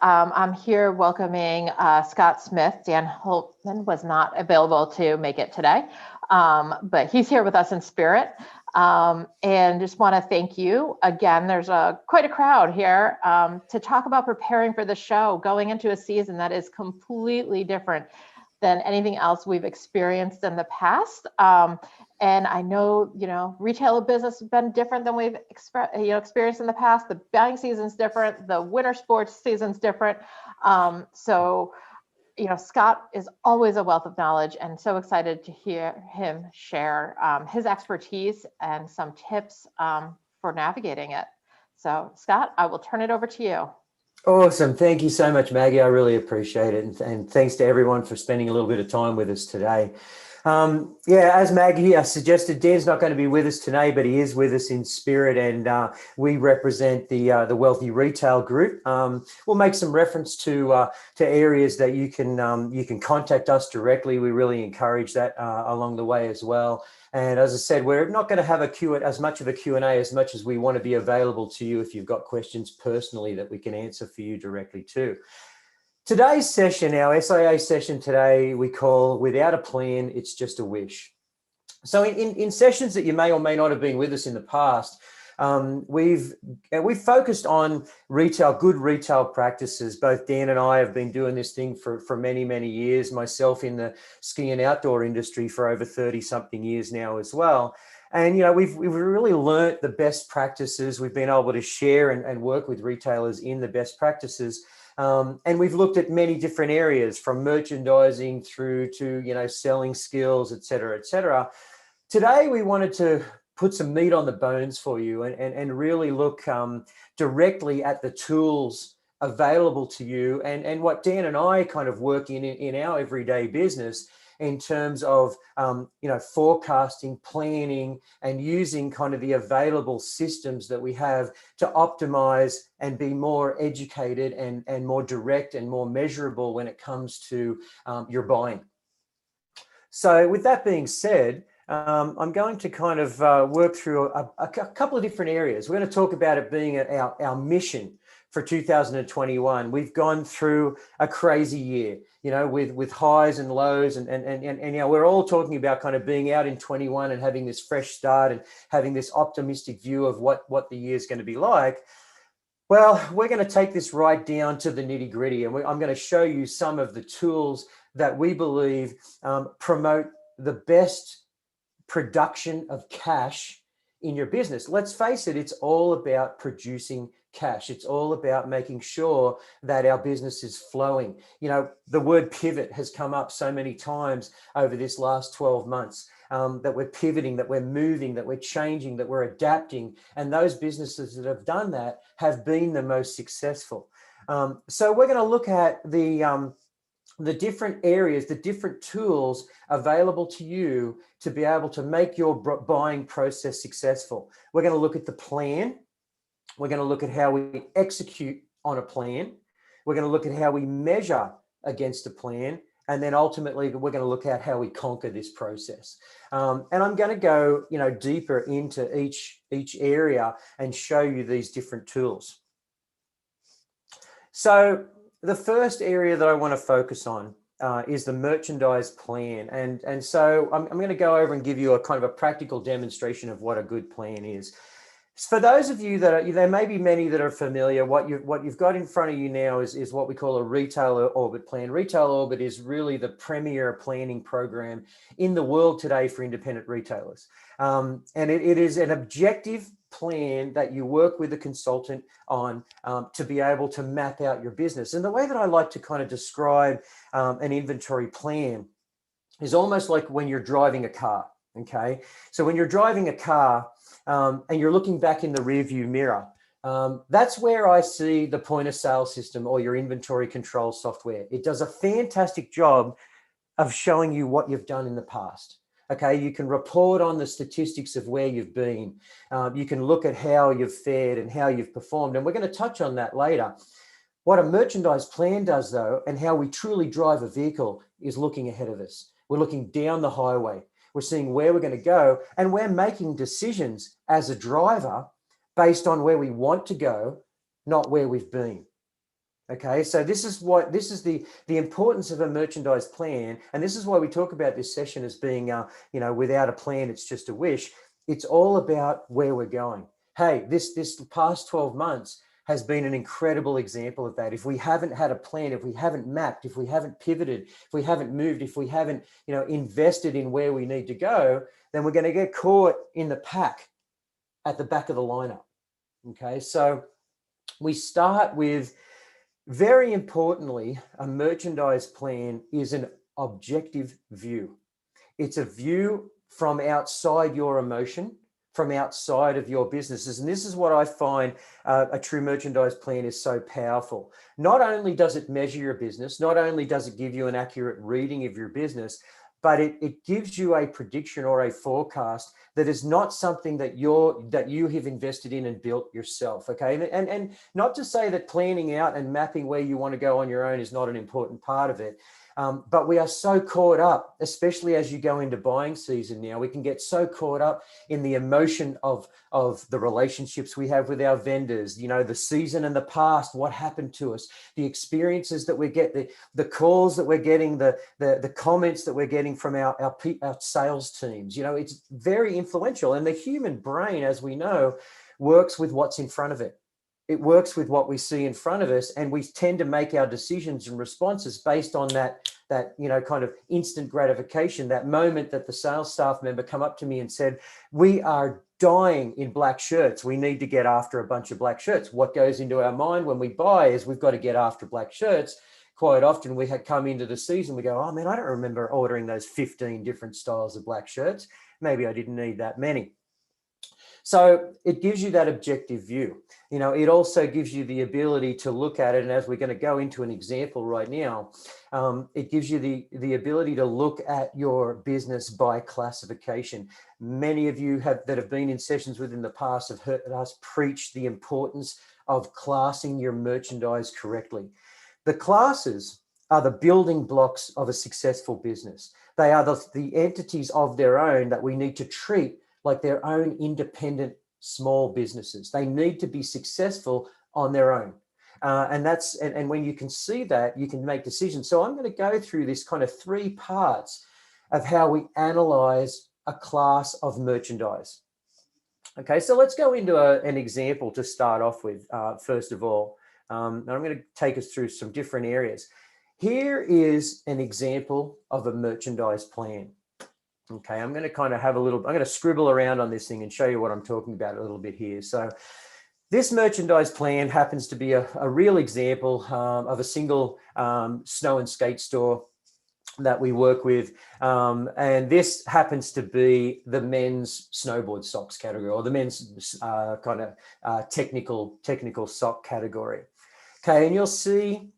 I'm here welcoming Scott Smith. Dan Holtman was not available to make it today, but he's here with us in spirit. And just want to thank you again. There's quite a crowd here to talk about preparing for the show, going into a season that is completely different than anything else we've experienced in the past. And I know, retail business has been different than we've experienced in the past. The buying season's different. The winter sports season's different. So, Scott is always a wealth of knowledge, and so excited to hear him share his expertise and some tips for navigating it. So, Scott, I will turn it over to you. Awesome. Thank you so much, Maggie. I really appreciate it. And thanks to everyone for spending a little bit of time with us today. As Maggie suggested, Dan's not going to be with us today, but he is with us in spirit, and we represent the Wealthy Retail Group. We'll make some reference to areas that you can contact us directly. We really encourage that along the way as well. And as I said, we're not going to have as much of a Q&A as much as we want to be available to you if you've got questions personally that we can answer for you directly too. Today's session, our SIA session today, we call Without a Plan, It's Just a Wish. So in sessions that you may or may not have been with us in the past, we've focused on good retail practices. Both Dan and I have been doing this thing for many, many years, myself in the ski and outdoor industry for over 30 something years now as well. And, we've really learnt the best practices. We've been able to share and work with retailers in the best practices. And we've looked at many different areas, from merchandising through to, selling skills, et cetera, et cetera. Today, we wanted to put some meat on the bones for you and really look directly at the tools available to you and what Dan and I kind of work in our everyday business in terms of, forecasting, planning, and using kind of the available systems that we have to optimize and be more educated and more direct and more measurable when it comes to your buying. So with that being said, I'm going to kind of work through a couple of different areas. We're going to talk about it being our mission for 2021. We've gone through a crazy year, with highs and lows, and we're all talking about kind of being out in 21 and having this fresh start and having this optimistic view of what the year is going to be like. Well, we're going to take this right down to the nitty gritty, and I'm going to show you some of the tools that we believe promote the best production of cash in your business. Let's face it, it's all about producing cash. It's all about making sure that our business is flowing. The word pivot has come up so many times over this last 12 months, that we're pivoting, that we're moving, that we're changing, that we're adapting. And those businesses that have done that have been the most successful. So we're going to look at the different areas, the different tools available to you to be able to make your buying process successful. We're going to look at the plan. We're going to look at how we execute on a plan. We're going to look at how we measure against a plan. And then ultimately, we're going to look at how we conquer this process. And I'm going to go, deeper into each area and show you these different tools. So the first area that I want to focus on is the merchandise plan. And so I'm going to go over and give you a kind of a practical demonstration of what a good plan is. For those of you there may be many that are familiar, what you've got in front of you now is what we call a Retail Orbit plan. Retail Orbit is really the premier planning program in the world today for independent retailers. And it is an objective plan that you work with a consultant on to be able to map out your business. And the way that I like to kind of describe an inventory plan is almost like when you're driving a car, okay? So when you're driving a car, and you're looking back in the rearview mirror, that's where I see the point of sale system or your inventory control software. It does a fantastic job of showing you what you've done in the past. Okay, you can report on the statistics of where you've been. You can look at how you've fared and how you've performed. And we're going to touch on that later. What a merchandise plan does, though, and how we truly drive a vehicle is looking ahead of us. We're looking down the highway. We're seeing where we're going to go, and we're making decisions as a driver based on where we want to go, not where we've been. Okay, so this is the importance of a merchandise plan, and this is why we talk about this session as being, without a plan, it's just a wish. It's all about where we're going. Hey, this past 12 months has been an incredible example of that. If we haven't had a plan, if we haven't mapped, if we haven't pivoted, if we haven't moved, if we haven't, invested in where we need to go, then we're going to get caught in the pack at the back of the lineup. Okay, so we start with, very importantly, a merchandise plan is an objective view. It's a view from outside your emotion, from outside of your businesses. And this is what I find a true merchandise plan is so powerful. Not only does it measure your business, not only does it give you an accurate reading of your business, but it gives you a prediction or a forecast that is not something that you have invested in and built yourself. Okay, and not to say that planning out and mapping where you want to go on your own is not an important part of it. But we are so caught up, especially as you go into buying season now, we can get so caught up in the emotion of the relationships we have with our vendors, the season and the past, what happened to us, the experiences that we get, the calls that we're getting, the comments that we're getting from our sales teams. It's very influential. And the human brain, as we know, works with what's in front of it. It works with what we see in front of us, and we tend to make our decisions and responses based on that kind of instant gratification, that moment that the sales staff member come up to me and said, we are dying in black shirts. We need to get after a bunch of black shirts. What goes into our mind when we buy is we've got to get after black shirts. Quite often we had come into the season, we go, oh man, I don't remember ordering those 15 different styles of black shirts. Maybe I didn't need that many. So it gives you that objective view. It also gives you the ability to look at it. And as we're going to go into an example right now, it gives you the ability to look at your business by classification. Many of you that have been in sessions within the past have heard us preach the importance of classing your merchandise correctly. The classes are the building blocks of a successful business. They are the entities of their own that we need to treat like their own independent small businesses. They need to be successful on their own. And when you can see that, you can make decisions. So I'm going to go through this kind of 3 parts of how we analyze a class of merchandise. Okay, so let's go into an example to start off with, first of all. And I'm going to take us through some different areas. Here is an example of a merchandise plan. Okay, I'm going to kind of I'm going to scribble around on this thing and show you what I'm talking about a little bit here. So this merchandise plan happens to be a real example of a single snow and skate store that we work with. And this happens to be the men's snowboard socks category, or the men's technical sock category. Okay, and you'll see,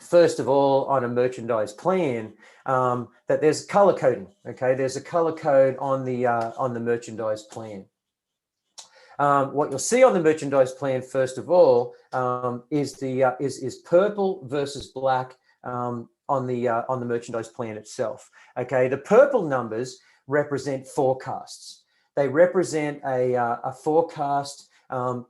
first of all, on a merchandise plan, that there's color coding. Okay, there's a color code on the merchandise plan. What you'll see on the merchandise plan, first of all, is purple versus black on the merchandise plan itself. Okay, the purple numbers represent forecasts. They represent a forecast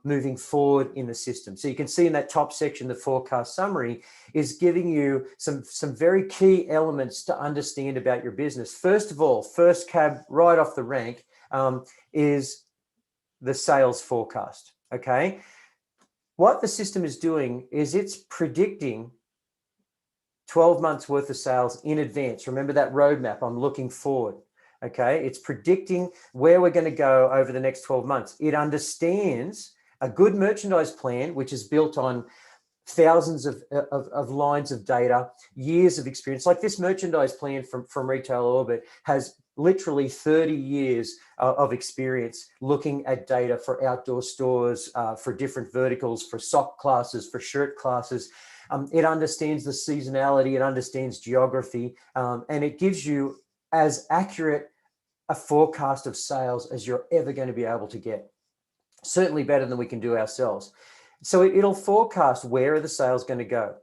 moving forward in the system. So you can see in that top section, the forecast summary is giving you some very key elements to understand about your business. First of all, first cab right off the rank is the sales forecast. Okay, what the system is doing is it's predicting 12 months worth of sales in advance. Remember that roadmap, I'm looking forward. Okay, it's predicting where we're going to go over the next 12 months. It understands a good merchandise plan, which is built on thousands of lines of data, years of experience. Like this merchandise plan from Retail Orbit has literally 30 years of experience looking at data for outdoor stores, for different verticals, for sock classes, for shirt classes. It understands the seasonality, it understands geography, and it gives you as accurate a forecast of sales as you're ever going to be able to get. Certainly better than we can do ourselves. So it'll forecast where are the sales going to go.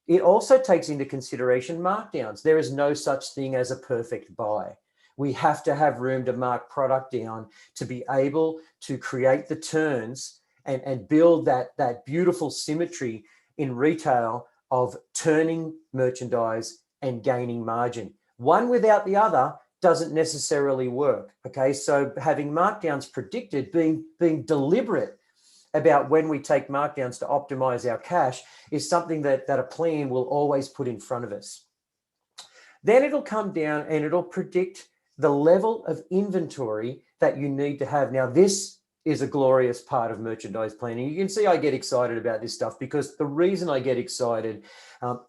It also takes into consideration markdowns. There is no such thing as a perfect buy. We have to have room to mark product down to be able to create the turns and build that beautiful symmetry in retail of turning merchandise and gaining margin. One without the other doesn't necessarily work. Okay, so having markdowns predicted, being deliberate about when we take markdowns to optimize our cash is something that a plan will always put in front of us. Then it'll come down and it'll predict the level of inventory that you need to have. Now, this is a glorious part of merchandise planning. You can see I get excited about this stuff because the reason I get excited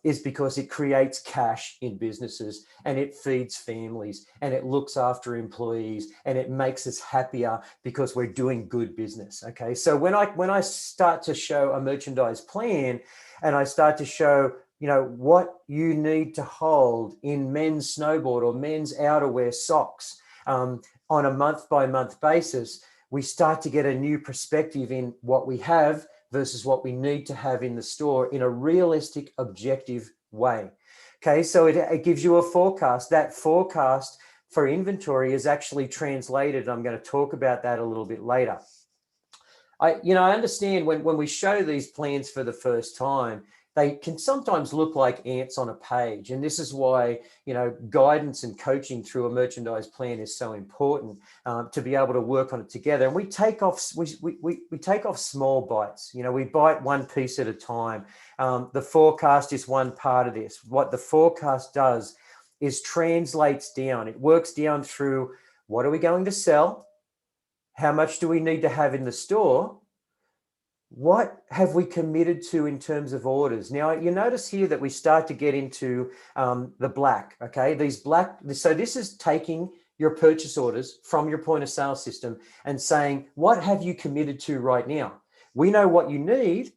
is because it creates cash in businesses and it feeds families and it looks after employees and it makes us happier because we're doing good business. Okay, so when I start to show a merchandise plan and I start to show what you need to hold in men's snowboard or men's outerwear socks on a month-by-month basis, we start to get a new perspective in what we have versus what we need to have in the store in a realistic, objective way. Okay, so it gives you a forecast. That forecast for inventory is actually translated. I'm going to talk about that a little bit later. I understand when we show these plans for the first time, they can sometimes look like ants on a page. And this is why, guidance and coaching through a merchandise plan is so important to be able to work on it together. And we take off small bites. We bite one piece at a time. The forecast is one part of this. What the forecast does is translates down. It works down through what are we going to sell? How much do we need to have in the store? What have we committed to in terms of orders? Now, you notice here that we start to get into the black, okay? So this is taking your purchase orders from your point of sale system and saying, what have you committed to right now? We know what you need.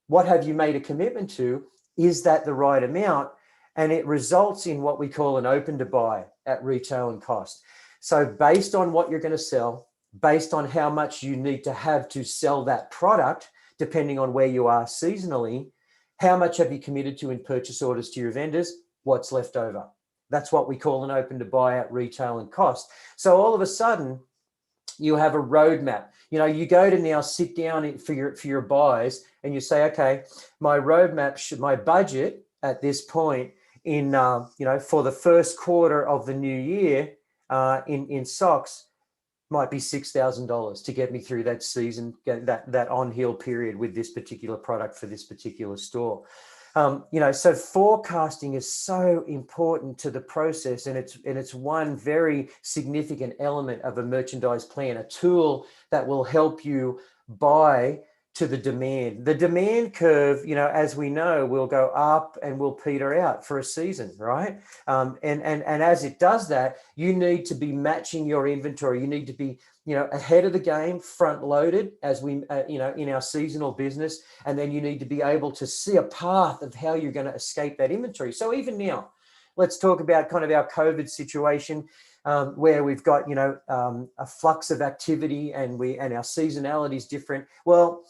What have you made a commitment to? Is that the right amount? And it results in what we call an open to buy at retail and cost. So based on what you're going to sell, based on how much you need to have to sell that product, depending on where you are seasonally, how much have you committed to in purchase orders to your vendors? What's left over? That's what we call an open to buy at retail and cost. So all of a sudden, you have a roadmap. You go to now sit down for your buys and you say, okay, my roadmap, my budget at this point in, for the first quarter of the new year in socks, might be $6,000 to get me through that season, that on-heel period with this particular product for this particular store. So forecasting is so important to the process, and it's one very significant element of a merchandise plan, a tool that will help you buy to the demand. The demand curve, as we know, will go up and will peter out for a season, right? And as it does that, you need to be matching your inventory. You need to be, ahead of the game, front loaded as we, in our seasonal business. And then you need to be able to see a path of how you're going to escape that inventory. So even now, let's talk about kind of our COVID situation. Where we've got, a flux of activity and our seasonality is different. Well,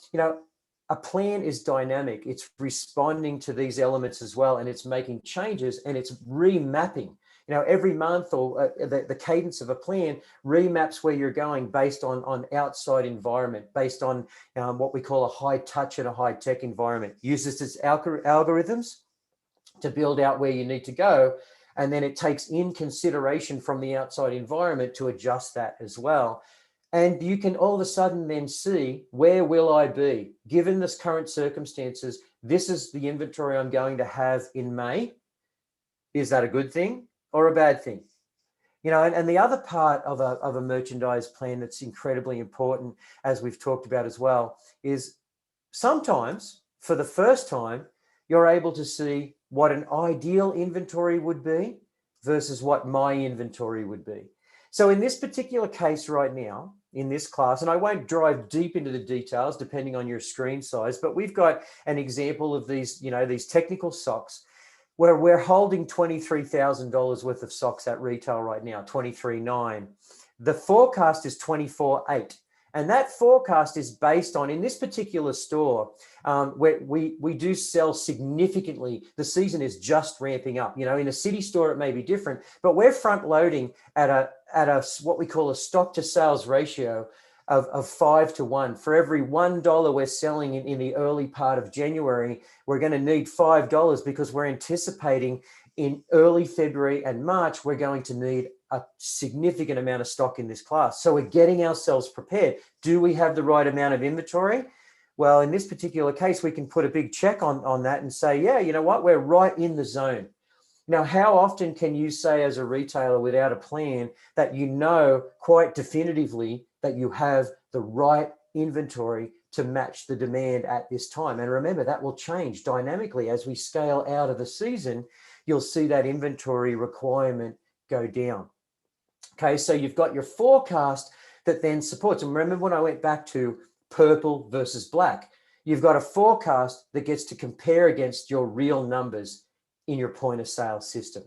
a plan is dynamic. It's responding to these elements as well, and it's making changes and it's remapping. Every month or the cadence of a plan remaps where you're going based on outside environment, based on what we call a high touch and a high tech environment. Uses its algorithms to build out where you need to go. And then it takes in consideration from the outside environment to adjust that as well. And you can all of a sudden then see, where will I be? Given this current circumstances, this is the inventory I'm going to have in May. Is that a good thing or a bad thing? And the other part of a merchandise plan that's incredibly important, as we've talked about as well, is sometimes for the first time, you're able to see what an ideal inventory would be versus what my inventory would be. So in this particular case right now, in this class, and I won't drive deep into the details depending on your screen size, but we've got an example of these, these technical socks where we're holding $23,000 worth of socks at retail right now, $23,900. The forecast is $24,800. And that forecast is based on, in this particular store, where we do sell significantly. The season is just ramping up. In a city store, it may be different, but we're front loading at a what we call a stock to sales ratio of 5 to 1. For every $1 we're selling in the early part of January, we're going to need $5 because we're anticipating in early February and March, we're going to need a significant amount of stock in this class. So we're getting ourselves prepared. Do we have the right amount of inventory? Well, in this particular case, we can put a big check on that and say, yeah, you know what, we're right in the zone. Now, how often can you say as a retailer without a plan that you know quite definitively that you have the right inventory to match the demand at this time? And remember, that will change dynamically as we scale out of the season. You'll see that inventory requirement go down. Okay, so you've got your forecast that then supports. And remember when I went back to purple versus black, you've got a forecast that gets to compare against your real numbers in your point of sale system.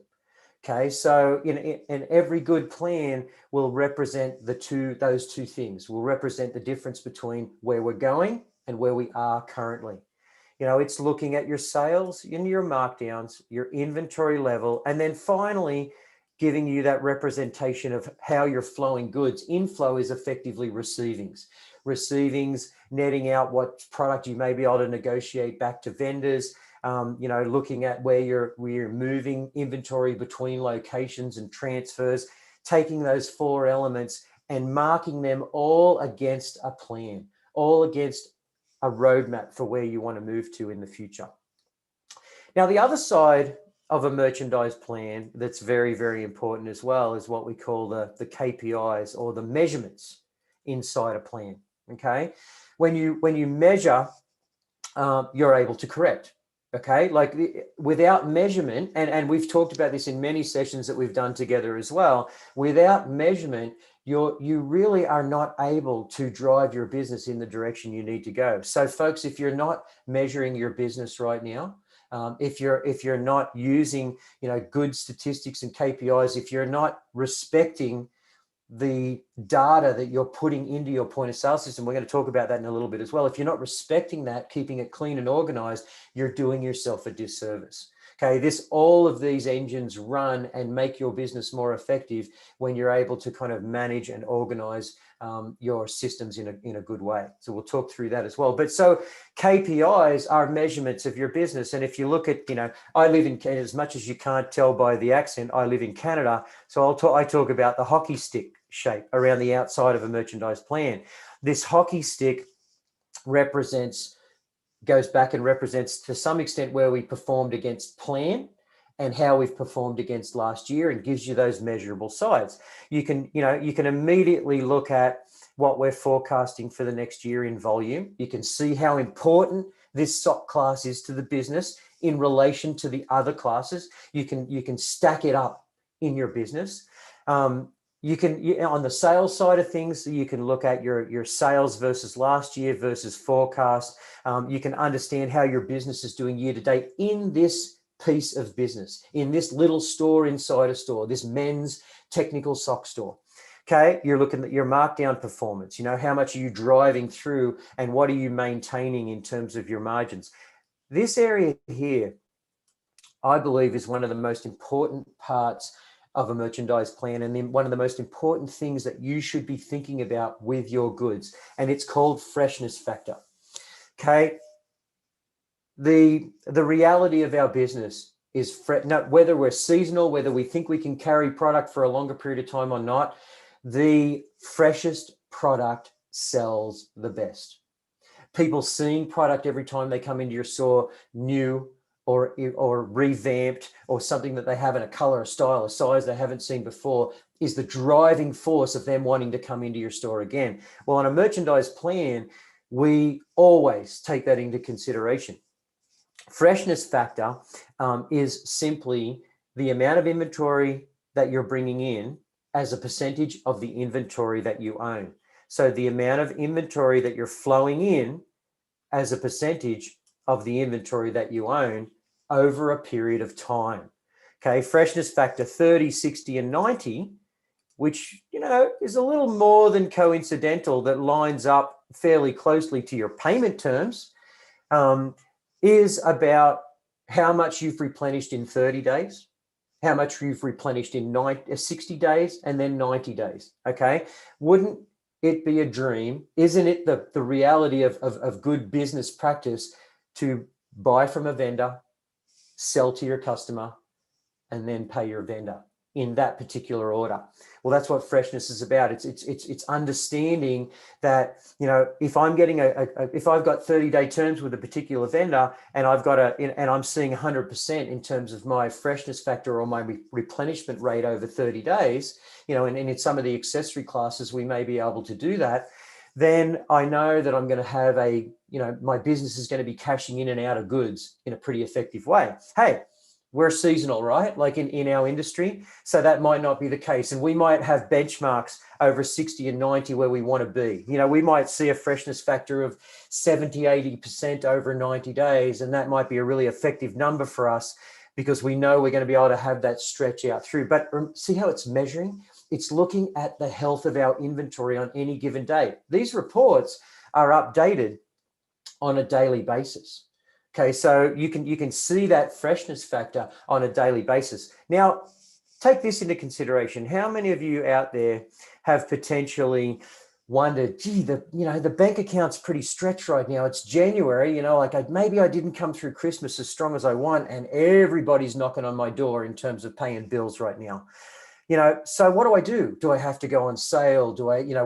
Okay, so in every good plan will represent those two things, will represent the difference between where we're going and where we are currently. You know, it's looking at your sales and your markdowns, your inventory level, and then finally giving you that representation of how you're flowing goods. Inflow is effectively receivings. Receivings, netting out what product you may be able to negotiate back to vendors, you know, looking at where you're moving inventory between locations and transfers, taking those 4 elements and marking them all against a plan, all against a roadmap for where you want to move to in the future. Now, the other side of a merchandise plan that's very, very important as well is what we call the KPIs, or the measurements inside a plan. Okay, when you measure, you're able to correct. Okay, like without measurement, and we've talked about this in many sessions that we've done together as well, without measurement, you really are not able to drive your business in the direction you need to go. So folks, if you're not measuring your business right now, if you're not using, you know, good statistics and KPIs, if you're not respecting the data that you're putting into your point of sale system, we're going to talk about that in a little bit as well. If you're not respecting that, keeping it clean and organized, you're doing yourself a disservice. Okay, all of these engines run and make your business more effective when you're able to kind of manage and organize your systems in a good way. So we'll talk through that as well. But so KPIs are measurements of your business. And if you look at, you know, I live in, as much as you can't tell by the accent, I live in Canada. So I talk about the hockey stick shape around the outside of a merchandise plan. This hockey stick goes back and represents to some extent where we performed against plan and how we've performed against last year, and gives you those measurable sides. You can immediately look at what we're forecasting for the next year in volume. You can see how important this sock class is to the business in relation to the other classes. You can stack it up in your business. You can, on the sales side of things, you can look at your sales versus last year versus forecast. You can understand how your business is doing year to date in this piece of business, in this little store inside a store, this men's technical sock store. Okay, you're looking at your markdown performance. You know, how much are you driving through and what are you maintaining in terms of your margins? This area here, I believe, is one of the most important parts of a merchandise plan, and then one of the most important things that you should be thinking about with your goods, and it's called Freshness Factor. Okay, the reality of our business is whether we're seasonal, whether we think we can carry product for a longer period of time or not, the freshest product sells the best. People seeing product every time they come into your store, new or revamped, or something that they have in a color, a style, a size they haven't seen before, is the driving force of them wanting to come into your store again. Well, on a merchandise plan, we always take that into consideration. Freshness factor is simply the amount of inventory that you're bringing in as a percentage of the inventory that you own. So the amount of inventory that you're flowing in as a percentage of the inventory that you own over a period of time. Okay, freshness factor 30, 60, and 90, which, you know, is a little more than coincidental, that lines up fairly closely to your payment terms, is about how much you've replenished in 30 days, how much you've replenished in 60 days, and then 90 days. Okay, wouldn't it be a dream? Isn't it the reality of good business practice to buy from a vendor, sell to your customer, and then pay your vendor in that particular order? Well, that's what freshness is about. It's understanding that, you know, if I'm getting if I've got 30-day terms with a particular vendor and I'm seeing 100% in terms of my freshness factor or my replenishment rate over 30 days, you know, and in some of the accessory classes, we may be able to do that, then I know that I'm going to have my business is going to be cashing in and out of goods in a pretty effective way. Hey, we're seasonal, right? Like in our industry. So that might not be the case. And we might have benchmarks over 60 and 90 where we want to be. You know, we might see a freshness factor of 70, 80% over 90 days. And that might be a really effective number for us because we know we're going to be able to have that stretch out through. But see how it's measuring? It's looking at the health of our inventory on any given day. These reports are updated on a daily basis. Okay, so you can see that freshness factor on a daily basis. Now, take this into consideration. How many of you out there have potentially wondered, gee, the bank account's pretty stretched right now. It's January, you know, like maybe I didn't come through Christmas as strong as I want, and everybody's knocking on my door in terms of paying bills right now. You know, so what do I do? Do I have to go on sale?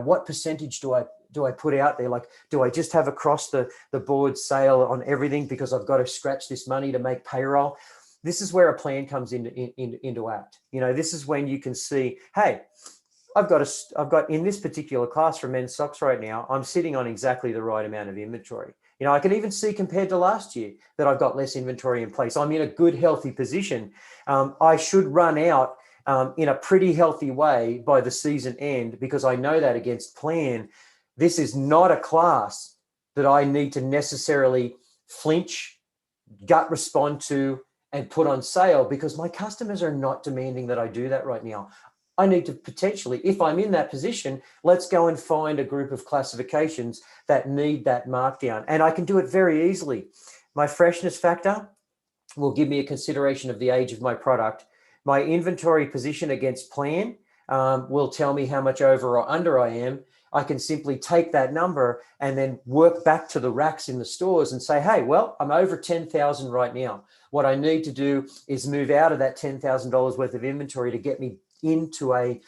What percentage do I put out there? Like, do I just have across the board sale on everything because I've got to scratch this money to make payroll? This is where a plan comes into act. You know, this is when you can see, hey, I've got in this particular class for men's socks right now, I'm sitting on exactly the right amount of inventory. You know, I can even see compared to last year that I've got less inventory in place. I'm in a good, healthy position. I should run out in a pretty healthy way by the season end because I know that against plan. This is not a class that I need to necessarily flinch, gut respond to, and put on sale because my customers are not demanding that I do that right now. I need to potentially, if I'm in that position, let's go and find a group of classifications that need that markdown. And I can do it very easily. My freshness factor will give me a consideration of the age of my product. My inventory position against plan will tell me how much over or under I am. I can simply take that number and then work back to the racks in the stores and say, hey, well, I'm over 10,000 right now. What I need to do is move out of that $10,000 worth of inventory to get me into a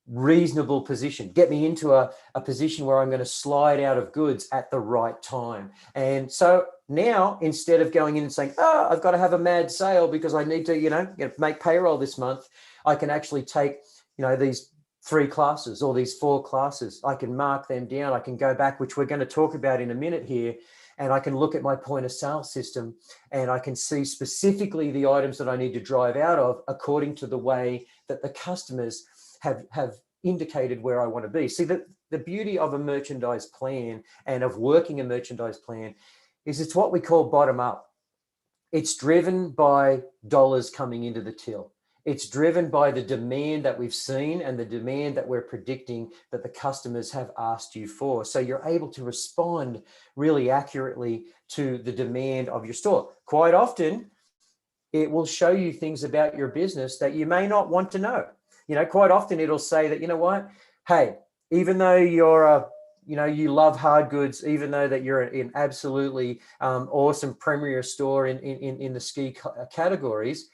reasonable position, get me into a position where I'm going to slide out of goods at the right time. And so now, instead of going in and saying, oh, I've got to have a mad sale because I need to, make payroll this month, I can actually take, these 3 classes or these 4 classes. I can mark them down. I can go back, which we're going to talk about in a minute here. And I can look at my point of sale system and I can see specifically the items that I need to drive out of according to the way that the customers have indicated where I want to be. See, the beauty of a merchandise plan and of working a merchandise plan is it's what we call bottom up. It's driven by dollars coming into the till. It's driven by the demand that we've seen and the demand that we're predicting that the customers have asked you for. So you're able to respond really accurately to the demand of your store. Quite often, it will show you things about your business that you may not want to know. Quite often it'll say that, you know what, hey, even though you're you love hard goods, even though that you're an absolutely awesome premier store in the ski categories,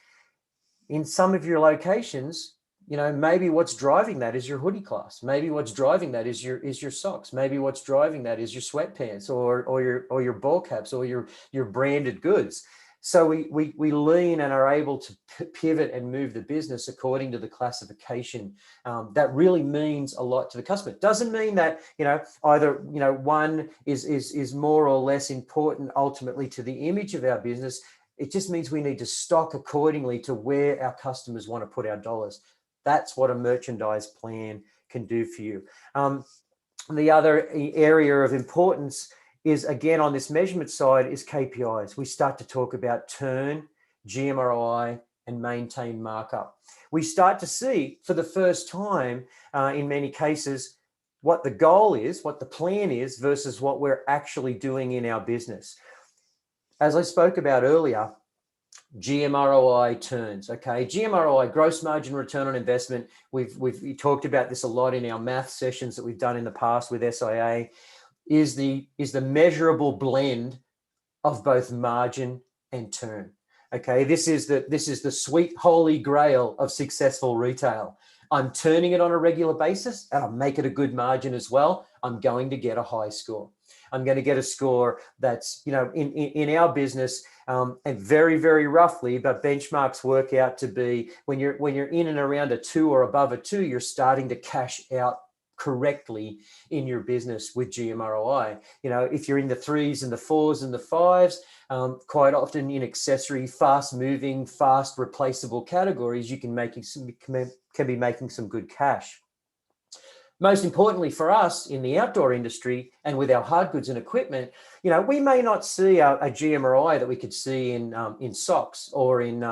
in some of your locations, maybe what's driving that is your hoodie class. Maybe what's driving that is your socks. Maybe what's driving that is your sweatpants or your ball caps or your branded goods. So we lean and are able to pivot and move the business according to the classification. That really means a lot to the customer. It doesn't mean that either one is more or less important ultimately to the image of our business. It just means we need to stock accordingly to where our customers want to put our dollars. That's what a merchandise plan can do for you. The other area of importance is, again, on this measurement side, is KPIs. We start to talk about turn, GMROI, and maintain markup. We start to see for the first time in many cases what the goal is, what the plan is versus what we're actually doing in our business. As I spoke about earlier, GMROI turns. Okay, GMROI, gross margin return on investment. We've talked about this a lot in our math sessions that we've done in the past with SIA. Is the measurable blend of both margin and turn. Okay, this is the sweet holy grail of successful retail. I'm turning it on a regular basis and I make it a good margin as well. I'm going to get a high score. I'm going to get a score that's, in our business, and very, very roughly, but benchmarks work out to be when you're in and around a 2 or above a 2, you're starting to cash out correctly in your business with GMROI. If you're in the 3s and the 4s and the 5s, quite often in accessory, fast moving, fast replaceable categories, you can be making some good cash. Most importantly for us in the outdoor industry and with our hard goods and equipment, we may not see a GMROI that we could see in socks or in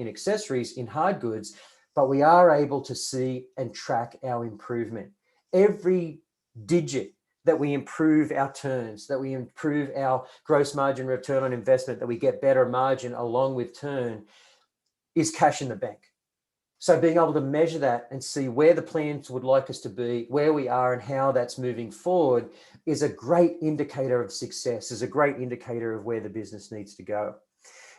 accessories, in hard goods, but we are able to see and track our improvement. Every digit that we improve our turns, that we improve our gross margin return on investment, that we get better margin along with turn, is cash in the bank. So being able to measure that and see where the plans would like us to be, where we are and how that's moving forward is a great indicator of success, is a great indicator of where the business needs to go.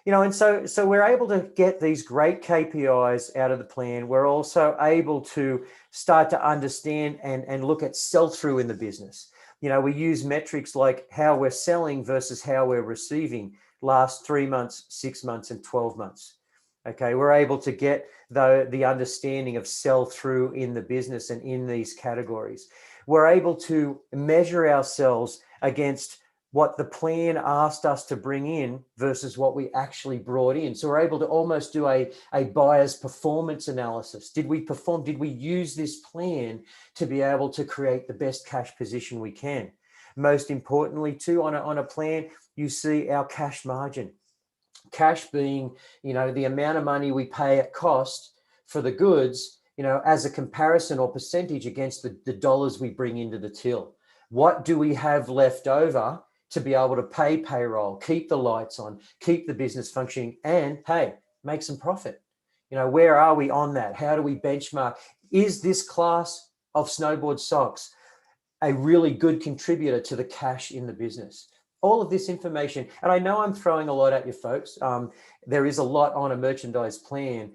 And so we're able to get these great KPIs out of the plan. We're also able to start to understand and look at sell-through in the business. We use metrics like how we're selling versus how we're receiving last 3 months, 6 months, and 12 months. Okay, we're able to get the understanding of sell-through in the business and in these categories. We're able to measure ourselves against what the plan asked us to bring in versus what we actually brought in. So we're able to almost do a buyer's performance analysis. Did we perform? Did we use this plan to be able to create the best cash position we can? Most importantly, too, on a plan, you see our cash margin. Cash being, the amount of money we pay at cost for the goods, as a comparison or percentage against the dollars we bring into the till. What do we have left over to be able to pay payroll, keep the lights on, keep the business functioning, and hey, make some profit? Where are we on that? How do we benchmark? Is this class of snowboard socks a really good contributor to the cash in the business? All of this information, and I know I'm throwing a lot at you folks. There is a lot on a merchandise plan.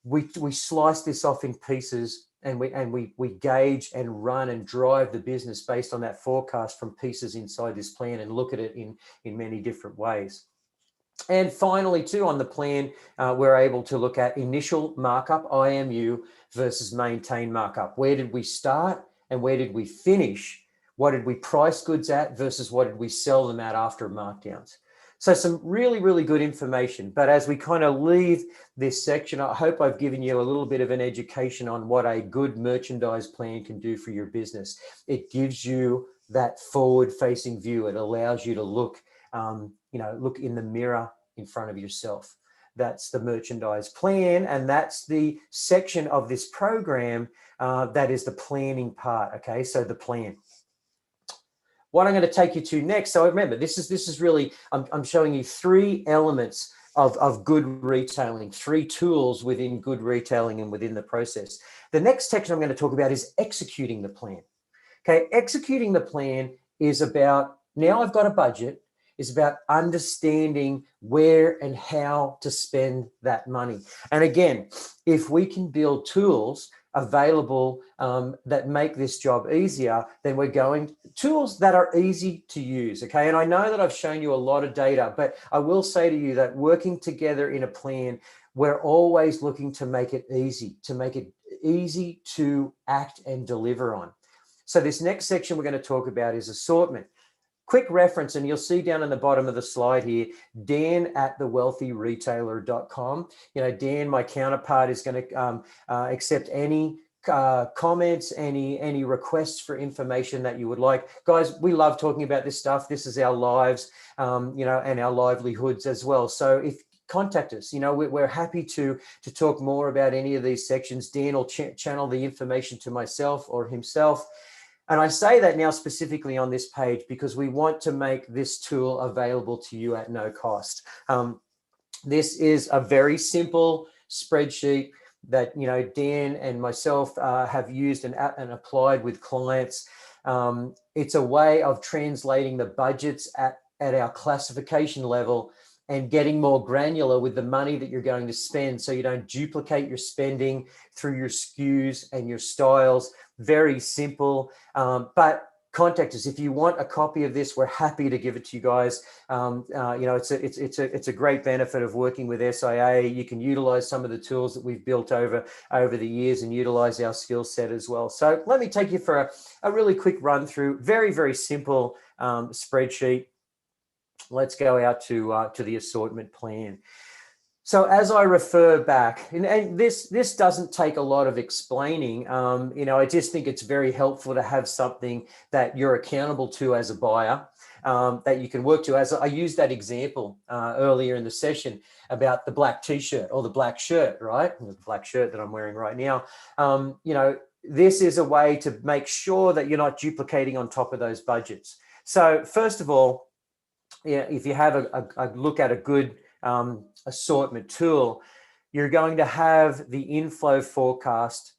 We slice this off in pieces, and we gauge and run and drive the business based on that forecast from pieces inside this plan and look at it in many different ways. And finally, too, on the plan, we're able to look at initial markup, IMU, versus maintain markup. Where did we start and where did we finish? What did we price goods at versus what did we sell them at after markdowns? So some really, really good information. But as we kind of leave this section, I hope I've given you a little bit of an education on what a good merchandise plan can do for your business. It gives you that forward-facing view. It allows you to look in the mirror in front of yourself. That's the merchandise plan, and that's the section of this program that is the planning part. Okay, so the plan. What I'm going to take you to next. So remember, this is really, I'm showing you 3 elements of good retailing, 3 tools within good retailing and within the process. The next section I'm going to talk about is executing the plan. Okay, executing the plan is about, now I've got a budget, is about understanding where and how to spend that money. And again, if we can build tools available that make this job easier, then we're going tools that are easy to use. Okay, and I know that I've shown you a lot of data, but I will say to you that working together in a plan, we're always looking to make it easy to act and deliver on. So this next section we're going to talk about is assortment. Quick reference, and you'll see down in the bottom of the slide here, Dan at thewealthyretailer.com. Dan, my counterpart, is going to accept any comments, any requests for information that you would like. Guys, we love talking about this stuff. This is our lives, and our livelihoods as well. So if contact us, we're happy to talk more about any of these sections. Dan will channel the information to myself or himself. And I say that now specifically on this page because we want to make this tool available to you at no cost. This is a very simple spreadsheet that, you know, Dan and myself have used and applied with clients. It's a way of translating the budgets at our classification level and getting more granular with the money that you're going to spend, so you don't duplicate your spending through your SKUs and your styles. Very simple, but contact us if you want a copy of this. We're happy to give it to you guys. You know, it's a great benefit of working with SIA. You can utilize some of the tools that we've built over the years and utilize our skill set as well. So let me take you for a really quick run through. Very, very simple spreadsheet. Let's go out to the assortment plan. So as I refer back, and this doesn't take a lot of explaining, you know, I just think it's very helpful to have something that you're accountable to as a buyer, that you can work to. As I used that example earlier in the session about the black t-shirt or the black shirt, right? The black shirt that I'm wearing right now. You know, this is a way to make sure that you're not duplicating on top of those budgets. So first of all, yeah, if you have a look at a good assortment tool, you're going to have the inflow forecast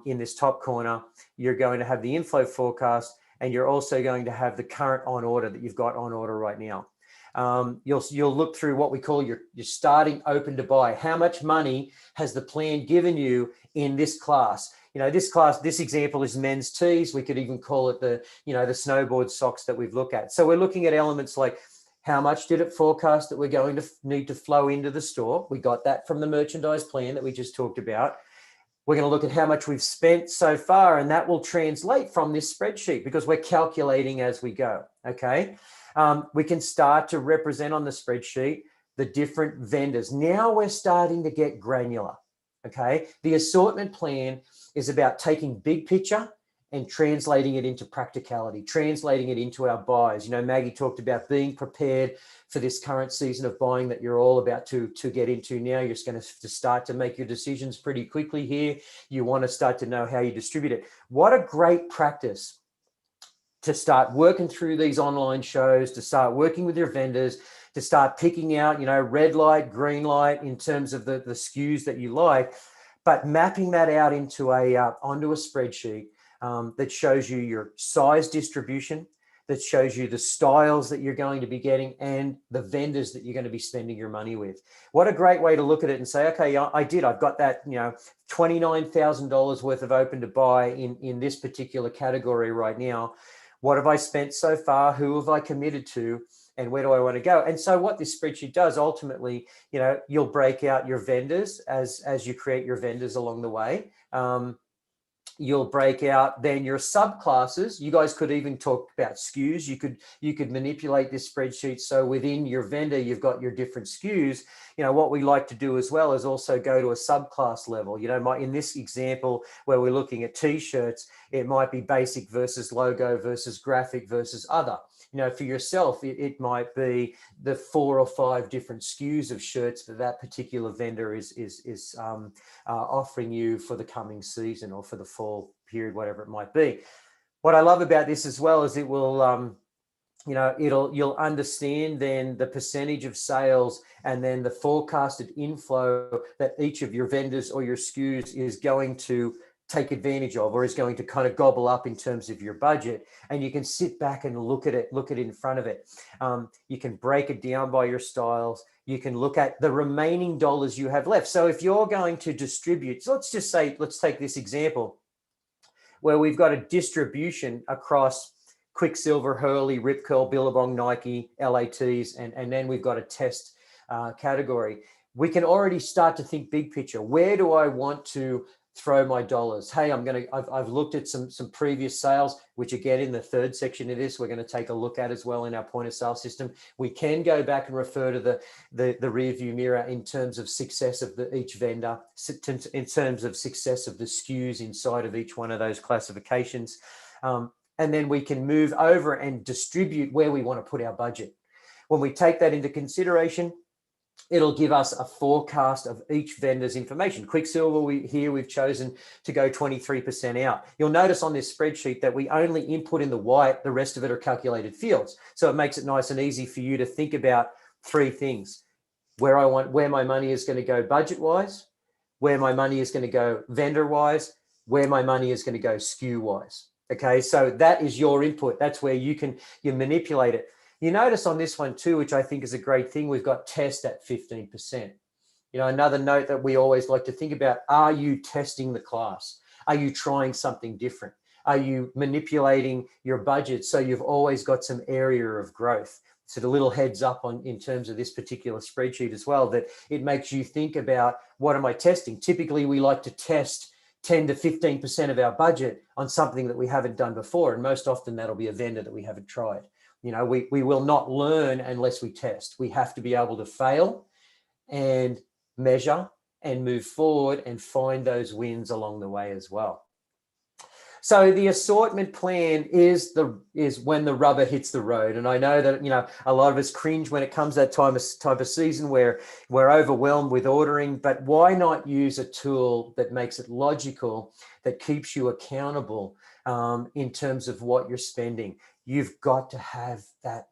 in this top corner. You're going to have the inflow forecast, and you're also going to have the current on order that you've got on order right now. You'll look through what we call your starting open to buy. How much money has the plan given you in this class? You know, this example is men's tees. We could even call it the snowboard socks that we've looked at. So we're looking at elements like, how much did it forecast that we're going to need to flow into the store? We got that from the merchandise plan that we just talked about. We're going to look at how much we've spent so far, and that will translate from this spreadsheet because we're calculating as we go, okay? We can start to represent on the spreadsheet the different vendors. Now we're starting to get granular, okay? The assortment plan is about taking big picture and translating it into practicality, translating it into our buys. You know, Maggie talked about being prepared for this current season of buying that you're all about to get into now. You're just going to start to make your decisions pretty quickly here. You want to start to know how you distribute it. What a great practice to start working through these online shows, to start working with your vendors, to start picking out, you know, red light, green light in terms of the SKUs that you like, but mapping that out into onto a spreadsheet that shows you your size distribution, that shows you the styles that you're going to be getting and the vendors that you're going to be spending your money with. What a great way to look at it and say, okay, I've got that, you know, $29,000 worth of open to buy in this particular category right now. What have I spent so far? Who have I committed to? And where do I want to go? And so what this spreadsheet does ultimately, you know, you'll break out your vendors as you create your vendors along the way. You'll break out then your subclasses. You guys could even talk about SKUs. You could manipulate this spreadsheet so within your vendor you've got your different SKUs. You know, what we like to do as well is also go to a subclass level. You know, in this example where we're looking at t-shirts, it might be basic versus logo versus graphic versus other. You know, for yourself, it might be the 4 or 5 different SKUs of shirts that particular vendor is offering you for the coming season or for the fall period, whatever it might be. What I love about this as well is it will, you know, you'll understand then the percentage of sales and then the forecasted inflow that each of your vendors or your SKUs is going to take advantage of or is going to kind of gobble up in terms of your budget. And you can sit back and look at it in front of it. You can break it down by your styles. You can look at the remaining dollars you have left. So if you're going to distribute, so let's take this example where we've got a distribution across Quicksilver, Hurley, Rip Curl, Billabong, Nike, LATs, and then we've got a test category. We can already start to think big picture. Where do I want to throw my dollars? Hey, I've looked at some previous sales, which again, in the third section of this, we're going to take a look at as well in our point of sale system. We can go back and refer to the rear view mirror in terms of success of each vendor, in terms of success of the SKUs inside of each one of those classifications. And then we can move over and distribute where we want to put our budget. When we take that into consideration, it'll give us a forecast of each vendor's information. Quicksilver, we've chosen to go 23% out. You'll notice on this spreadsheet that we only input in the white, the rest of it are calculated fields. So it makes it nice and easy for you to think about 3 things. where my money is going to go budget wise, where my money is going to go vendor wise, where my money is going to go SKU wise. Okay, so that is your input. That's where you manipulate it. You notice on this one too, which I think is a great thing, we've got test at 15%. Another note that we always like to think about, are you testing the class? Are you trying something different? Are you manipulating your budget so you've always got some area of growth? So the little heads up in terms of this particular spreadsheet as well, that it makes you think about, what am I testing? Typically, we like to test 10 to 15% of our budget on something that we haven't done before. And most often that'll be a vendor that we haven't tried. We will not learn unless we test. We have to be able to fail and measure and move forward and find those wins along the way as well. So the assortment plan is when the rubber hits the road. And I know that, a lot of us cringe when it comes that type of season where we're overwhelmed with ordering, but why not use a tool that makes it logical, that keeps you accountable in terms of what you're spending? You've got to have that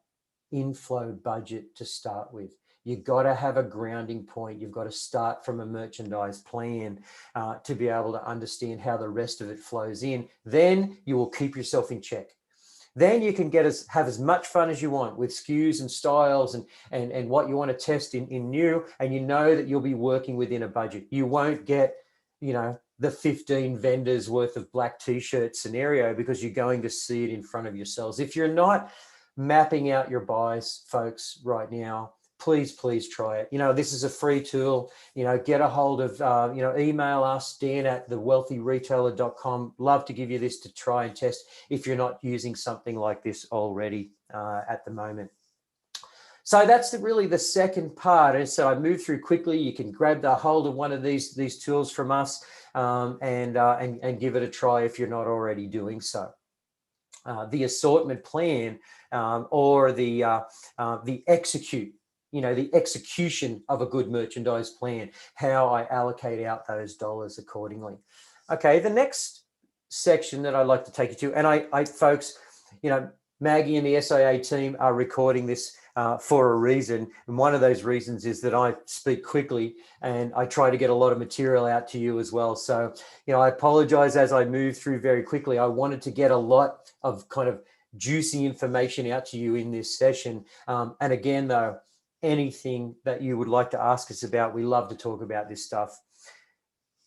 inflow budget to start with. You've got to have a grounding point. You've got to start from a merchandise plan to be able to understand how the rest of it flows in. Then you will keep yourself in check. Then you can have as much fun as you want with SKUs and styles and what you want to test in new, and you know that you'll be working within a budget. You won't get, the 15 vendors worth of black t-shirt scenario, because you're going to see it in front of yourselves. If you're not mapping out your buys, folks, right now, please try it. This is a free tool. Get a hold of, email us, dan@thewealthyretailer.com. Love to give you this to try and test if you're not using something like this already at the moment. So that's really the second part. And so I moved through quickly. You can grab the hold of one of these tools from us and give it a try if you're not already doing so. The assortment plan or the execute. The execution of a good merchandise plan, how I allocate out those dollars accordingly. Okay, the next section that I'd like to take you to, and I folks, Maggie and the SIA team are recording this for a reason. And one of those reasons is that I speak quickly and I try to get a lot of material out to you as well. So, I apologize as I move through very quickly. I wanted to get a lot of kind of juicy information out to you in this session. And again, though, anything that you would like to ask us about, we love to talk about this stuff.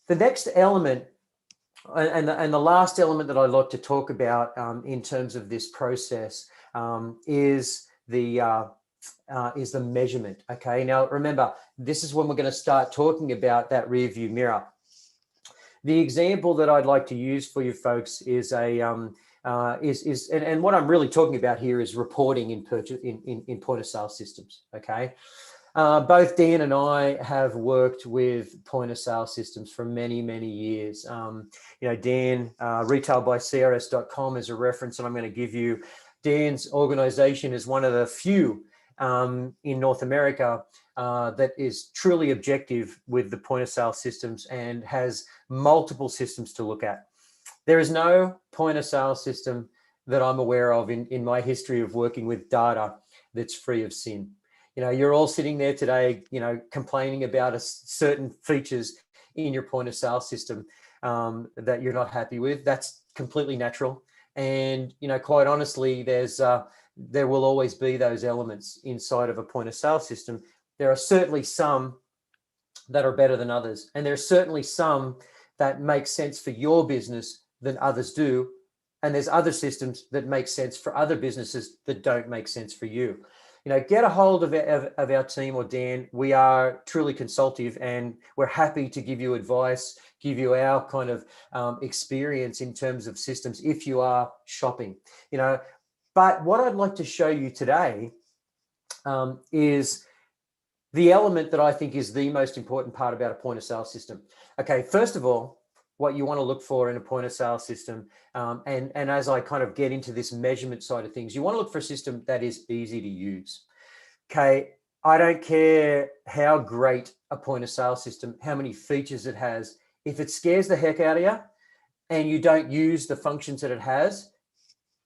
The next element and the last element that I'd like to talk about in terms of this process is the measurement. Okay, now remember, this is when we're going to start talking about that rear view mirror. The example that I'd like to use for you folks is and what I'm really talking about here is reporting in point of sale systems. Okay, both Dan and I have worked with point of sale systems for many years. Dan, retailbycrs.com is a reference, and I'm going to give you. Dan's organization is one of the few in North America that is truly objective with the point of sale systems and has multiple systems to look at. There is no point of sale system that I'm aware of in my history of working with data that's free of sin. You're all sitting there today, complaining about certain features in your point of sale system that you're not happy with. That's completely natural. And, quite honestly, there will always be those elements inside of a point of sale system. There are certainly some that are better than others. And there's certainly some that make sense for your business than others do. And there's other systems that make sense for other businesses that don't make sense for you. Get a hold of our team or Dan. We are truly consultative and we're happy to give you advice, give you our kind of experience in terms of systems if you are shopping. But what I'd like to show you today is the element that I think is the most important part about a point of sale system. Okay, first of all, what you want to look for in a point of sale system, and as I kind of get into this measurement side of things, you want to look for a system that is easy to use. Okay, I don't care how great a point of sale system, how many features it has, if it scares the heck out of you and you don't use the functions that it has,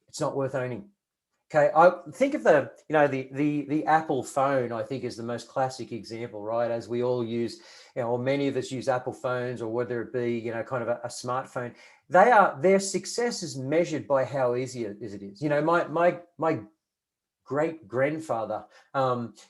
it's not worth owning. Okay, I think of the Apple phone. I think is the most classic example, right? As we all use, or many of us use Apple phones, or whether it be kind of a smartphone. Their success is measured by how easy it is. My great grandfather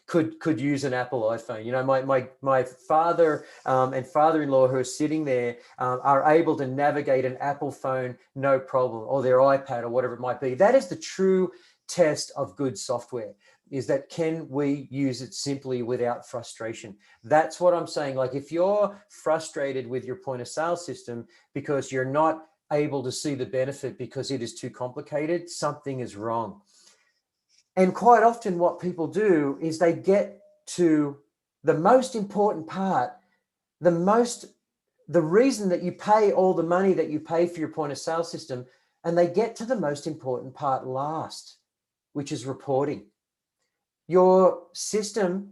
could use an Apple iPhone. My father and father-in-law who are sitting there are able to navigate an Apple phone no problem, or their iPad or whatever it might be. That is the true test of good software, is that can we use it simply without frustration? That's what I'm saying. Like, if you're frustrated with your point of sale system because you're not able to see the benefit because it is too complicated, something is wrong. And quite often what people do is they get to the most important part, the reason that you pay all the money that you pay for your point of sale system, and they get to the most important part last, which is reporting. Your system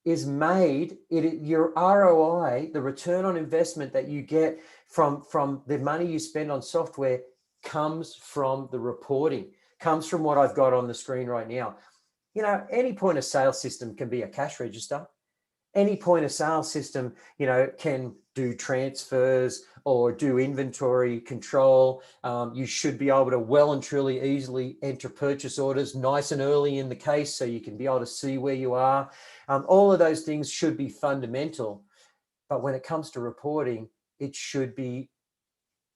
is made, your ROI, the return on investment that you get from the money you spend on software, comes from the reporting, comes from what I've got on the screen right now. Any point of sale system can be a cash register. Any point of sale system, can do transfers or do inventory control. You should be able to well and truly easily enter purchase orders nice and early in the case, so you can be able to see where you are. All of those things should be fundamental. But when it comes to reporting, you should be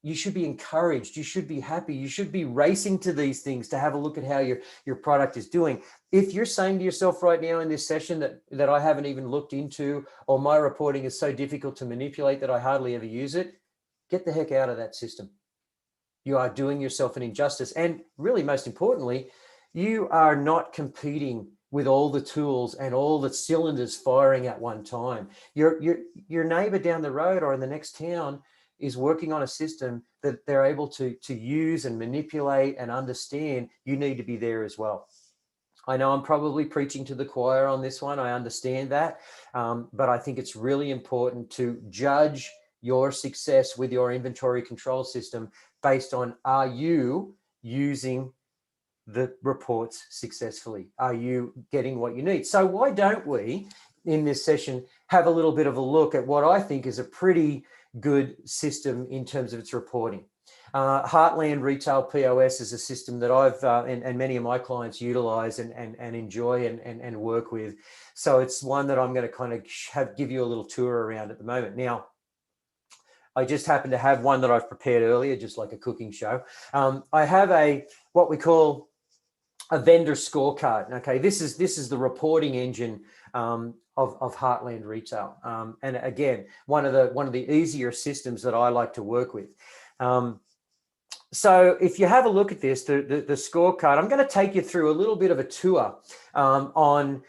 encouraged. You should be happy. You should be racing to these things to have a look at how your product is doing. If you're saying to yourself right now in this session that I haven't even looked into, or my reporting is so difficult to manipulate that I hardly ever use it, get the heck out of that system. You are doing yourself an injustice. And really, most importantly, you are not competing with all the tools and all the cylinders firing at one time. Your neighbor down the road or in the next town is working on a system that they're able to use and manipulate and understand. You need to be there as well. I know I'm probably preaching to the choir on this one. I understand that. But I think it's really important to judge your success with your inventory control system based on, are you using the reports successfully? Are you getting what you need? So why don't we, in this session, have a little bit of a look at what I think is a pretty good system in terms of its reporting. Heartland Retail POS is a system that I've and many of my clients utilize and enjoy and work with. So it's one that I'm going to kind of give you a little tour around at the moment. Now, I just happen to have one that I've prepared earlier, just like a cooking show. I have what we call a vendor scorecard. Okay, this is the reporting engine of Heartland Retail, and again, one of the easier systems that I like to work with. So if you have a look at this, the scorecard, I'm going to take you through a little bit of a tour on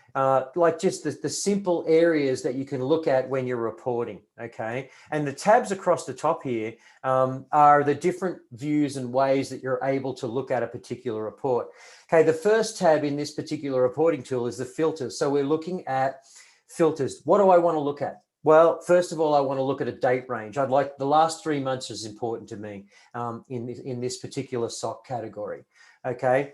like just the simple areas that you can look at when you're reporting, okay? And the tabs across the top here are the different views and ways that you're able to look at a particular report. Okay, the first tab in this particular reporting tool is the filters. So we're looking at filters. What do I want to look at? Well, first of all, I want to look at a date range. I'd like the last 3 months is important to me in this particular SOC category. Okay.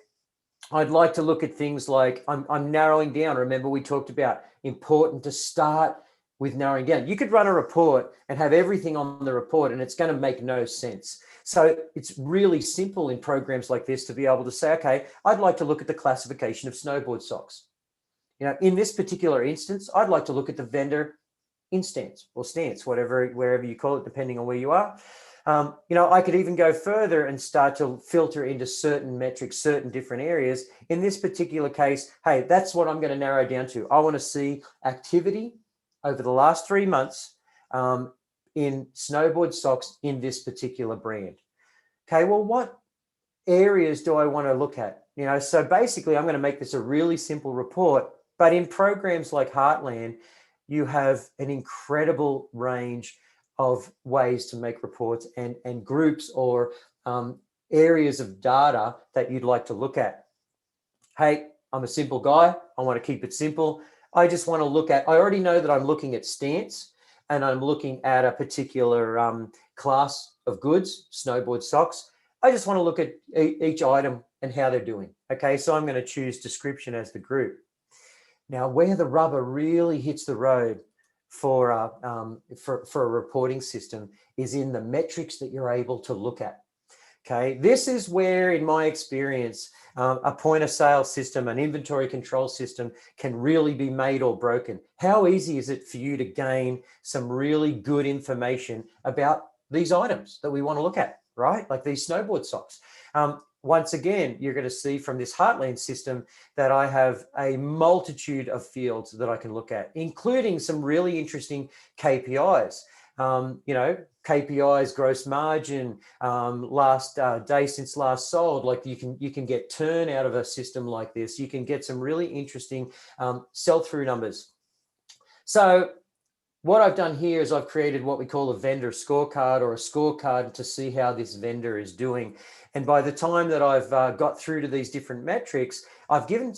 I'd like to look at things like I'm narrowing down. Remember, we talked about important to start with narrowing down. You could run a report and have everything on the report and it's going to make no sense. So it's really simple in programs like this to be able to say, okay, I'd like to look at the classification of snowboard socks. In this particular instance, I'd like to look at the vendor instance or stance, wherever you call it, depending on where you are. I could even go further and start to filter into certain metrics, certain different areas. In this particular case, hey, that's what I'm going to narrow down to. I want to see activity over the last 3 months in snowboard socks in this particular brand. Okay, well, what areas do I want to look at? So basically, I'm going to make this a really simple report, but in programs like Heartland, you have an incredible range of ways to make reports and groups or areas of data that you'd like to look at. Hey, I'm a simple guy. I want to keep it simple. I just want to look at, I already know that I'm looking at stance and I'm looking at a particular class of goods, snowboard socks. I just want to look at each item and how they're doing. Okay, so I'm going to choose description as the group. Now, where the rubber really hits the road for a reporting system is in the metrics that you're able to look at. Okay, this is where, in my experience, a point of sale system, an inventory control system can really be made or broken. How easy is it for you to gain some really good information about these items that we want to look at, right? Like these snowboard socks. Once again, you're going to see from this Heartland system that I have a multitude of fields that I can look at, including some really interesting KPIs. KPIs, gross margin, last day since last sold. Like you can get turn out of a system like this. You can get some really interesting sell-through numbers. So what I've done here is I've created what we call a vendor scorecard, or a scorecard to see how this vendor is doing. And by the time that I've got through to these different metrics, I put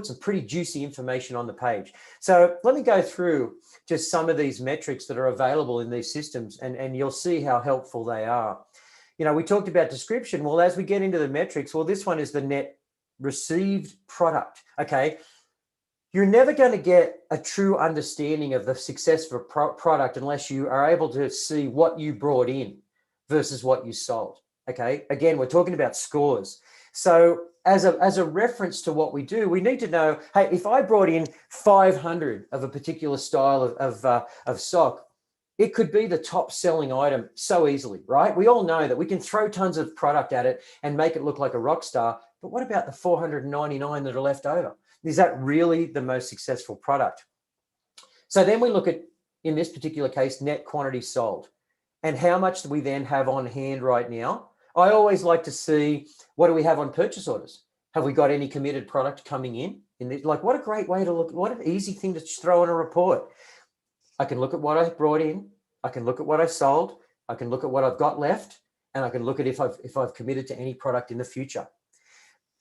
some pretty juicy information on the page. So let me go through just some of these metrics that are available in these systems, and you'll see how helpful they are. We talked about description. Well, as we get into the metrics, well, this one is the net received product. Okay. You're never going to get a true understanding of the success of a product unless you are able to see what you brought in versus what you sold. Okay. Again, we're talking about scores. So as a reference to what we do, we need to know, hey, if I brought in 500 of a particular style of sock, it could be the top selling item so easily, right? We all know that we can throw tons of product at it and make it look like a rock star. But what about the 499 that are left over? Is that really the most successful product? So then we look at, in this particular case, net quantity sold. And how much do we then have on hand right now? I always like to see, what do we have on purchase orders? Have we got any committed product coming in? Like, what a great way to look, what an easy thing to throw in a report. I can look at what I brought in. I can look at what I sold. I can look at what I've got left. And I can look at if I've committed to any product in the future.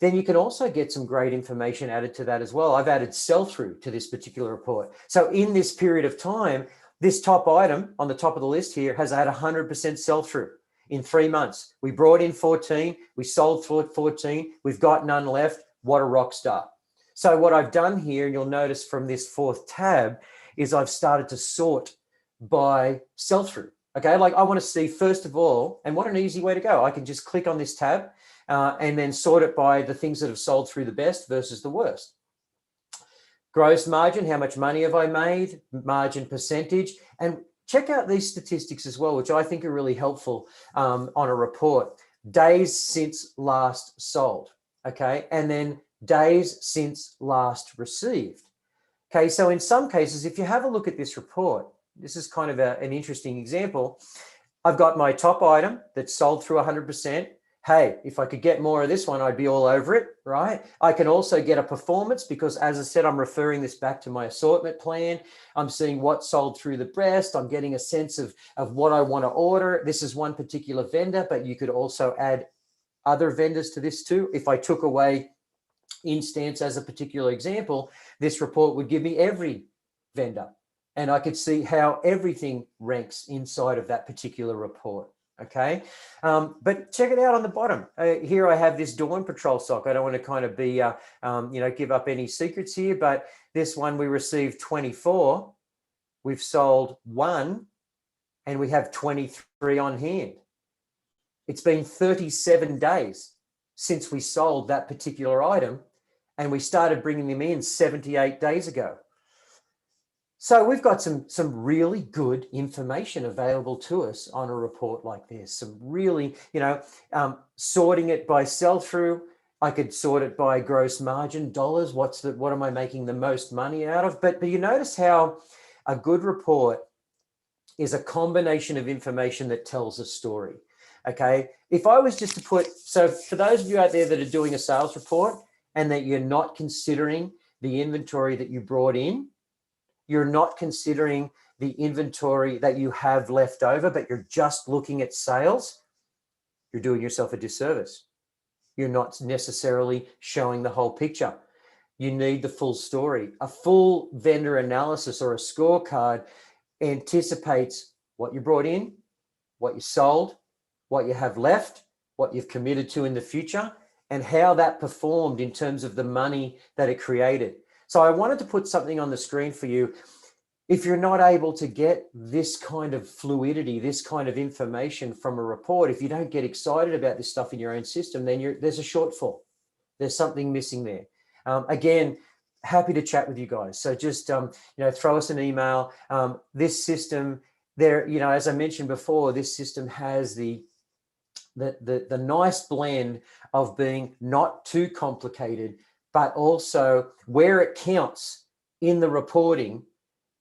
Then you can also get some great information added to that as well. I've added sell-through to this particular report. So in this period of time, this top item on the top of the list here has had 100% sell-through in 3 months. We brought in 14, we sold 14, we've got none left. What a rock star. So what I've done here, and you'll notice from this fourth tab, is I've started to sort by sell-through. Okay, like I want to see, first of all, and what an easy way to go. I can just click on this tab and then sort it by the things that have sold through the best versus the worst. Gross margin, how much money have I made? Margin percentage. And check out these statistics as well, which I think are really helpful on a report. Days since last sold, okay? And then days since last received. Okay, so in some cases, if you have a look at this report, this is kind of an interesting example. I've got my top item that's sold through 100%. Hey, if I could get more of this one, I'd be all over it, right? I can also get a performance because, as I said, I'm referring this back to my assortment plan. I'm seeing what sold through the best. I'm getting a sense of what I want to order. This is one particular vendor, but you could also add other vendors to this too. If I took away Instance as a particular example, this report would give me every vendor, and I could see how everything ranks inside of that particular report. Okay, but check it out on the bottom. Here I have this Dawn Patrol sock. I don't want to kind of be, give up any secrets here, but this one we received 24, we've sold 1, and we have 23 on hand. It's been 37 days since we sold that particular item, and we started bringing them in 78 days ago. So we've got some really good information available to us on a report like this. Some really, sorting it by sell-through. I could sort it by gross margin, dollars. What am I making the most money out of? But you notice how a good report is a combination of information that tells a story. Okay. If I was just to put, so for those of you out there that are doing a sales report and that you're not considering the inventory that you brought in, you're not considering the inventory that you have left over, but you're just looking at sales, you're doing yourself a disservice. You're not necessarily showing the whole picture. You need the full story. A full vendor analysis or a scorecard anticipates what you brought in, what you sold, what you have left, what you've committed to in the future, and how that performed in terms of the money that it created. So I wanted to put something on the screen for you. If you're not able to get this kind of fluidity, this kind of information from a report, if you don't get excited about this stuff in your own system, then there's a shortfall. There's something missing there. Again, happy to chat with you guys. So just throw us an email. This system there, as I mentioned before, this system has the nice blend of being not too complicated, but also where it counts in the reporting,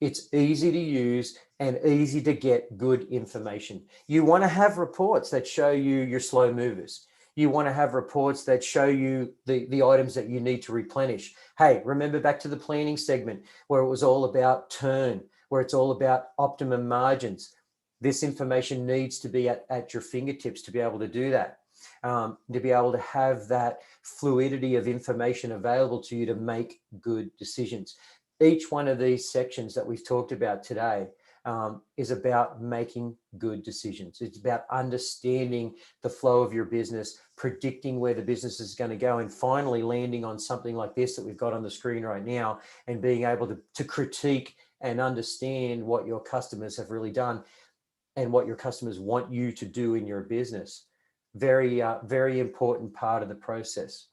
it's easy to use and easy to get good information. You want to have reports that show you your slow movers. You want to have reports that show you the items that you need to replenish. Hey, remember back to the planning segment where it was all about turn, where it's all about optimum margins. This information needs to be at your fingertips to be able to do that, to be able to have that fluidity of information available to you to make good decisions. Each one of these sections that we've talked about today is about making good decisions. It's about understanding the flow of your business, predicting where the business is going to go, and finally landing on something like this that we've got on the screen right now and being able to critique and understand what your customers have really done and what your customers want you to do in your business. Very, very important part of the process.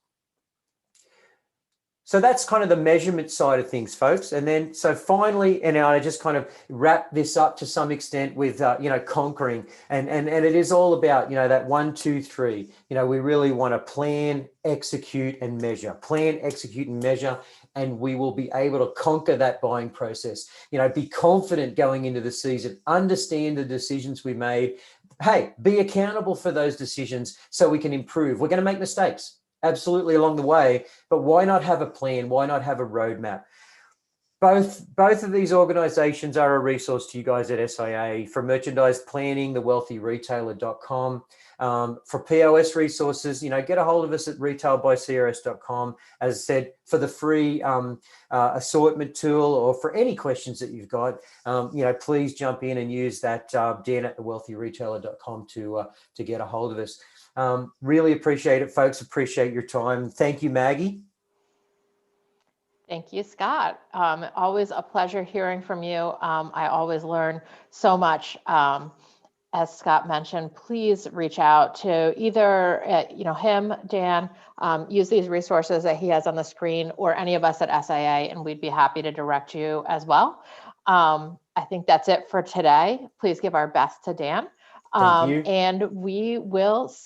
So that's kind of the measurement side of things, folks. And then, so finally, and I just kind of wrap this up to some extent with, conquering. And it is all about, that 1, 2, 3. We really want to plan, execute, and measure. Plan, execute, and measure. And we will be able to conquer that buying process. Be confident going into the season, understand the decisions we made. Hey, be accountable for those decisions so we can improve. We're going to make mistakes. Absolutely along the way, but why not have a plan? Why not have a roadmap? Both of these organizations are a resource to you guys at SIA. For merchandise planning, thewealthyretailer.com. For POS resources, get a hold of us at retailbycrs.com. As I said, for the free assortment tool, or for any questions that you've got, please jump in and use that Dan at thewealthyretailer.com to get a hold of us. Really appreciate it, folks. Appreciate your time. Thank you, Maggie. Thank you, Scott. Always a pleasure hearing from you. I always learn so much. As Scott mentioned, please reach out to either him, Dan, use these resources that he has on the screen, or any of us at SIA, and we'd be happy to direct you as well. I think that's it for today. Please give our best to Dan. Thank you. And we will see